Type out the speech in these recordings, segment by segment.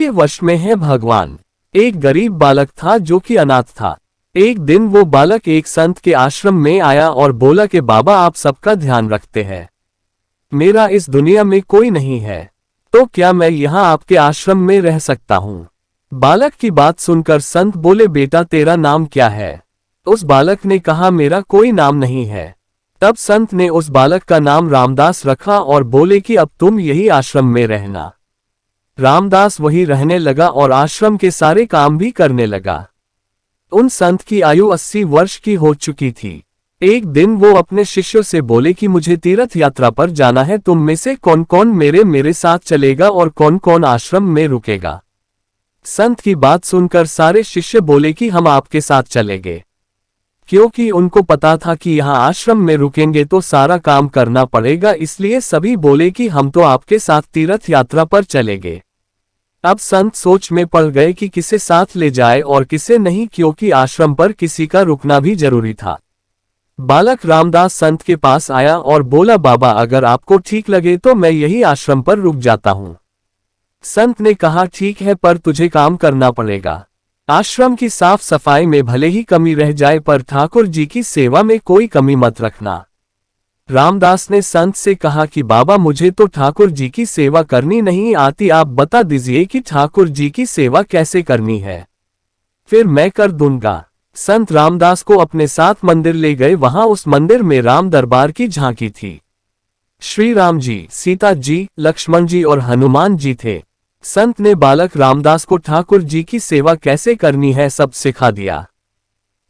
के वश में है भगवान। एक गरीब बालक था जो कि अनाथ था। एक दिन वो बालक एक संत के आश्रम में आया और बोला कि बाबा आप सबका ध्यान रखते हैं, मेरा इस दुनिया में कोई नहीं है, तो क्या मैं यहाँ आपके आश्रम में रह सकता हूँ। बालक की बात सुनकर संत बोले बेटा तेरा नाम क्या है। उस बालक ने कहा मेरा कोई नाम नहीं है। तब संत ने उस बालक का नाम रामदास रखा और बोले कि अब तुम यही आश्रम में रहना। रामदास वही रहने लगा और आश्रम के सारे काम भी करने लगा। उन संत की आयु 80 वर्ष की हो चुकी थी। एक दिन वो अपने शिष्यों से बोले कि मुझे तीर्थ यात्रा पर जाना है, तुम में से कौन कौन मेरे साथ चलेगा और कौन कौन आश्रम में रुकेगा। संत की बात सुनकर सारे शिष्य बोले कि हम आपके साथ चलेंगे, क्योंकि उनको पता था कि यहाँ आश्रम में रुकेंगे तो सारा काम करना पड़ेगा, इसलिए सभी बोले कि हम तो आपके साथ तीर्थ यात्रा पर चलेंगे। अब संत सोच में पड़ गए कि किसे साथ ले जाए और किसे नहीं, क्योंकि आश्रम पर किसी का रुकना भी जरूरी था। बालक रामदास संत के पास आया और बोला बाबा अगर आपको ठीक लगे तो मैं यही आश्रम पर रुक जाता हूँ। संत ने कहा ठीक है, पर तुझे काम करना पड़ेगा। आश्रम की साफ सफाई में भले ही कमी रह जाए पर ठाकुर जी की सेवा में कोई कमी मत रखना। रामदास ने संत से कहा कि बाबा मुझे तो ठाकुर जी की सेवा करनी नहीं आती, आप बता दीजिए कि ठाकुर जी की सेवा कैसे करनी है, फिर मैं कर दूंगा। संत रामदास को अपने साथ मंदिर ले गए। वहां उस मंदिर में राम दरबार की झांकी थी। श्री राम जी, सीता जी, लक्ष्मण जी और हनुमान जी थे। संत ने बालक रामदास को ठाकुर जी की सेवा कैसे करनी है सब सिखा दिया।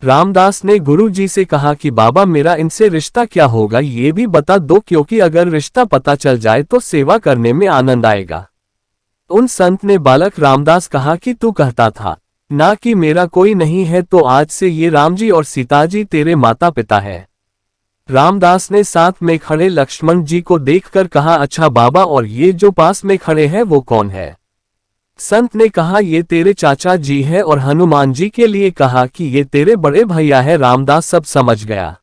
रामदास ने गुरु जी से कहा कि बाबा मेरा इनसे रिश्ता क्या होगा ये भी बता दो, क्योंकि अगर रिश्ता पता चल जाए तो सेवा करने में आनंद आएगा। उन संत ने बालक रामदास कहा कि तू कहता था ना कि मेरा कोई नहीं है, तो आज से ये राम जी और सीता जी तेरे माता पिता है। रामदास ने साथ में खड़े लक्ष्मण जी को देखकर कहा अच्छा बाबा, और ये जो पास में खड़े हैं वो कौन है। संत ने कहा ये तेरे चाचा जी है, और हनुमान जी के लिए कहा कि ये तेरे बड़े भैया है। रामदास सब समझ गया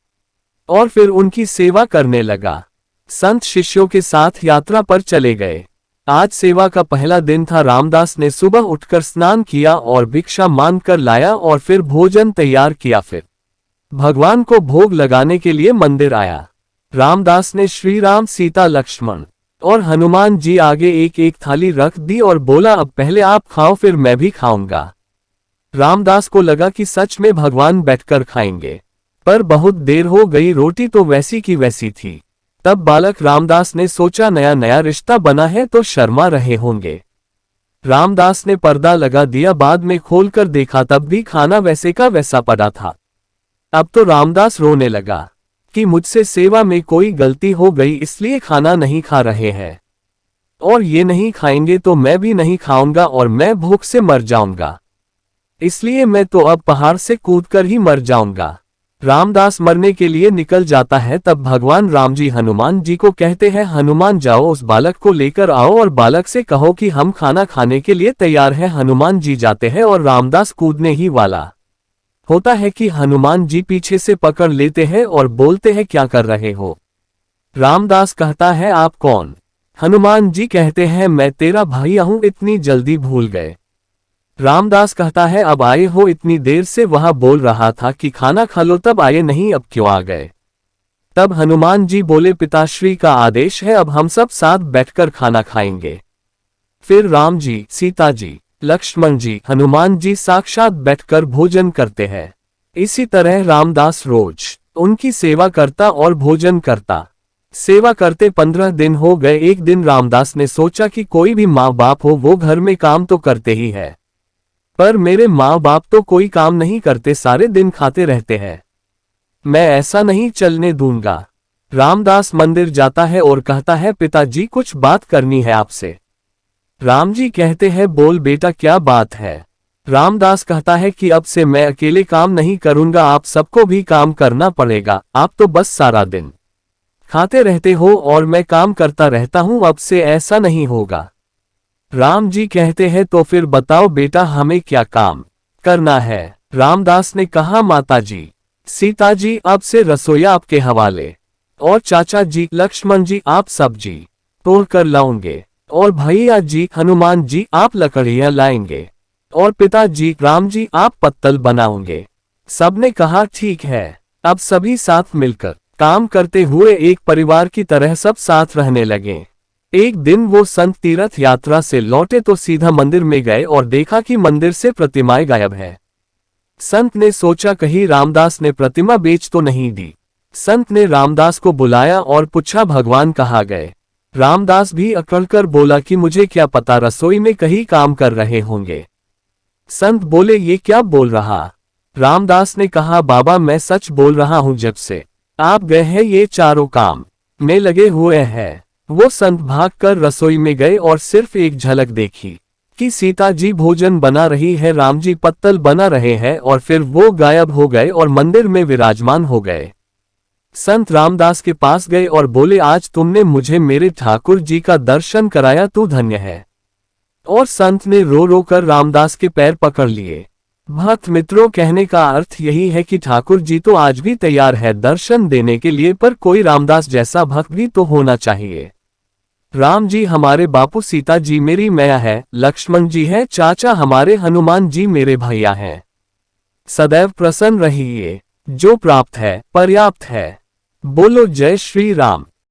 और फिर उनकी सेवा करने लगा। संत शिष्यों के साथ यात्रा पर चले गए। आज सेवा का पहला दिन था। रामदास ने सुबह उठकर स्नान किया और भिक्षा मांग कर लाया और फिर भोजन तैयार किया, फिर भगवान को भोग लगाने के लिए मंदिर आया। रामदास ने श्री राम, सीता, लक्ष्मण और हनुमान जी आगे एक एक थाली रख दी और बोला अब पहले आप खाओ फिर मैं भी खाऊंगा। रामदास को लगा कि सच में भगवान बैठकर खाएंगे, पर बहुत देर हो गई, रोटी तो वैसी की वैसी थी। तब बालक रामदास ने सोचा नया नया रिश्ता बना है तो शर्मा रहे होंगे। रामदास ने पर्दा लगा दिया, बाद में खोलकर देखा तब भी खाना वैसे का वैसा पड़ा था। अब तो रामदास रोने लगा कि मुझसे सेवा में कोई गलती हो गई, इसलिए खाना नहीं खा रहे हैं, और ये नहीं खाएंगे तो मैं भी नहीं खाऊंगा और मैं भूख से मर जाऊंगा, इसलिए मैं तो अब पहाड़ से कूदकर ही मर जाऊंगा। रामदास मरने के लिए निकल जाता है, तब भगवान राम जी हनुमान जी को कहते हैं हनुमान जाओ उस बालक को लेकर आओ और बालक से कहो कि हम खाना खाने के लिए तैयार हैं। हनुमान जी जाते हैं और रामदास कूदने ही वाला होता है कि हनुमान जी पीछे से पकड़ लेते हैं और बोलते हैं क्या कर रहे हो। रामदास कहता है आप कौन। हनुमान जी कहते हैं मैं तेरा भाई हूं, इतनी जल्दी भूल गए। रामदास कहता है अब आए हो, इतनी देर से वह बोल रहा था कि खाना खा लो तब आए नहीं, अब क्यों आ गए। तब हनुमान जी बोले पिताश्री का आदेश है, अब हम सब साथ बैठकर खाना खाएंगे। फिर राम जी, सीता जी, लक्ष्मण जी, हनुमान जी साक्षात बैठकर भोजन करते हैं। इसी तरह रामदास रोज उनकी सेवा करता और भोजन करता। सेवा करते 15 दिन हो गए। एक दिन रामदास ने सोचा कि कोई भी माँ बाप हो वो घर में काम तो करते ही है, पर मेरे माँ बाप तो कोई काम नहीं करते, सारे दिन खाते रहते हैं, मैं ऐसा नहीं चलने दूंगा। रामदास मंदिर जाता है और कहता है पिताजी कुछ बात करनी है आपसे। राम जी कहते हैं बोल बेटा क्या बात है। रामदास कहता है कि अब से मैं अकेले काम नहीं करूंगा, आप सबको भी काम करना पड़ेगा, आप तो बस सारा दिन खाते रहते हो और मैं काम करता रहता हूं, अब से ऐसा नहीं होगा। राम जी कहते हैं तो फिर बताओ बेटा हमें क्या काम करना है। रामदास ने कहा माता जी, सीता जी अब से रसोईया आपके हवाले, और चाचा जी, लक्ष्मण जी आप सब्जी तोड़ कर लाओगे। और भैया जी हनुमान जी आप लकड़ियां लाएंगे, और पिताजी राम जी आप पत्तल बनाओगे। सबने कहा ठीक है। अब सभी साथ मिलकर काम करते हुए एक परिवार की तरह सब साथ रहने लगे। एक दिन वो संत तीर्थ यात्रा से लौटे तो सीधा मंदिर में गए और देखा कि मंदिर से प्रतिमाएं गायब है। संत ने सोचा कहीं रामदास ने प्रतिमा बेच तो नहीं दी। संत ने रामदास को बुलाया और पूछा भगवान कहाँ गए। रामदास भी अकड़कर बोला कि मुझे क्या पता, रसोई में कहीं काम कर रहे होंगे। संत बोले ये क्या बोल रहा। रामदास ने कहा बाबा मैं सच बोल रहा हूं, जब से आप गए हैं ये चारों काम में लगे हुए हैं। वो संत भागकर रसोई में गए और सिर्फ एक झलक देखी कि सीता जी भोजन बना रही है, राम जी पत्तल बना रहे हैं, और फिर वो गायब हो गए और मंदिर में विराजमान हो गए। संत रामदास के पास गए और बोले आज तुमने मुझे मेरे ठाकुर जी का दर्शन कराया, तू धन्य है। और संत ने रो रो कर रामदास के पैर पकड़ लिए। भक्त मित्रों, कहने का अर्थ यही है कि ठाकुर जी तो आज भी तैयार है दर्शन देने के लिए, पर कोई रामदास जैसा भक्त भी तो होना चाहिए। राम जी हमारे बापू, सीता जी मेरी मैया है, लक्ष्मण जी है चाचा हमारे, हनुमान जी मेरे भैया हैं। सदैव प्रसन्न रहिए, जो प्राप्त है पर्याप्त है। बोलो जय श्री राम।